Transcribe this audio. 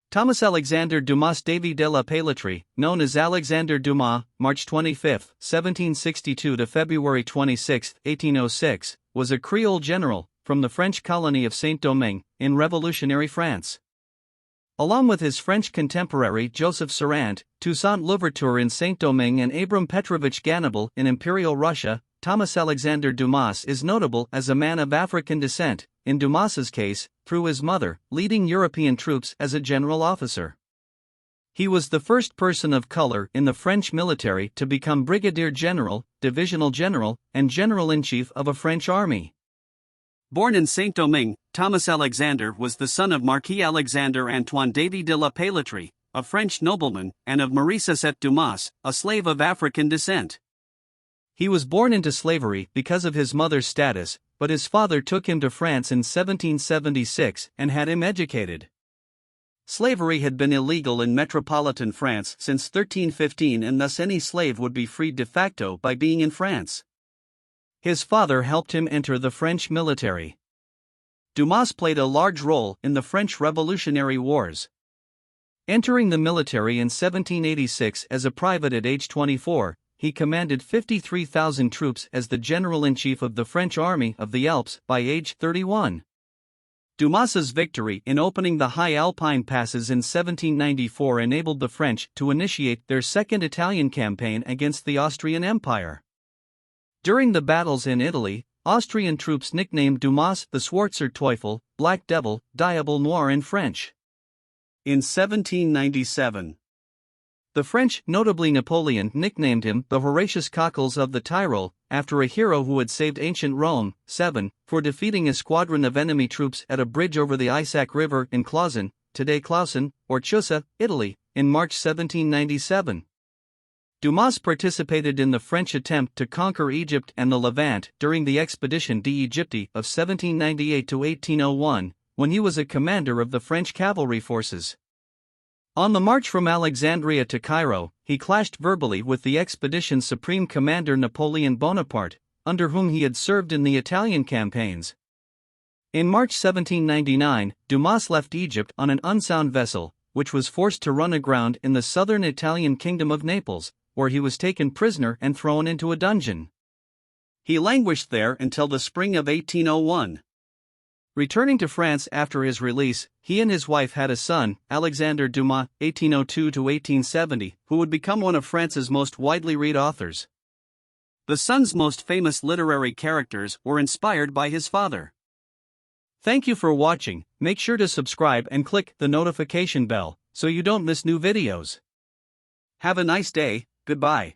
Thomas-Alexandre Dumas Davy de la Pelletrie, known as Alexandre Dumas, March 25, 1762 to February 26, 1806, was a Creole general from the French colony of Saint-Domingue, in revolutionary France. Along with his French contemporary Joseph Sorand, Toussaint Louverture in Saint-Domingue and Abram Petrovich Ganibal in Imperial Russia, Thomas-Alexandre Dumas is notable as a man of African descent, in Dumas's case, through his mother, leading European troops as a general officer. He was the first person of color in the French military to become brigadier general, divisional general, and general-in-chief of a French army. Born in Saint-Domingue, Thomas-Alexandre was the son of Marquis Alexandre Antoine Davy de la Pelletrie, a French nobleman, and of Marie Cosette Dumas, a slave of African descent. He was born into slavery because of his mother's status, but his father took him to France in 1776 and had him educated. Slavery had been illegal in metropolitan France since 1315, and thus any slave would be freed de facto by being in France. His father helped him enter the French military. Dumas played a large role in the French Revolutionary Wars. Entering the military in 1786 as a private at age 24, he commanded 53,000 troops as the general-in-chief of the French Army of the Alps by age 31. Dumas's victory in opening the high Alpine passes in 1794 enabled the French to initiate their second Italian campaign against the Austrian Empire. During the battles in Italy, Austrian troops nicknamed Dumas the Schwarzer Teufel, Black Devil, Diable Noir in French. In 1797, the French, notably Napoleon, nicknamed him the Horatius Cockles of the Tyrol, after a hero who had saved ancient Rome, 7, for defeating a squadron of enemy troops at a bridge over the Isac River in Clausen, today Clausen, or Chusa, Italy, in March 1797. Dumas participated in the French attempt to conquer Egypt and the Levant during the Expedition d'Egypte of 1798–1801, when he was a commander of the French cavalry forces. On the march from Alexandria to Cairo, he clashed verbally with the expedition's supreme commander Napoleon Bonaparte, under whom he had served in the Italian campaigns. In March 1799, Dumas left Egypt on an unsound vessel, which was forced to run aground in the southern Italian kingdom of Naples, where he was taken prisoner and thrown into a dungeon. He languished there until the spring of 1801. Returning to France after his release, he and his wife had a son, Alexandre Dumas, 1802–1870, who would become one of France's most widely read authors. The son's most famous literary characters were inspired by his father. Thank you for watching. Make sure to subscribe and click the notification bell so you don't miss new videos. Have a nice day. Goodbye.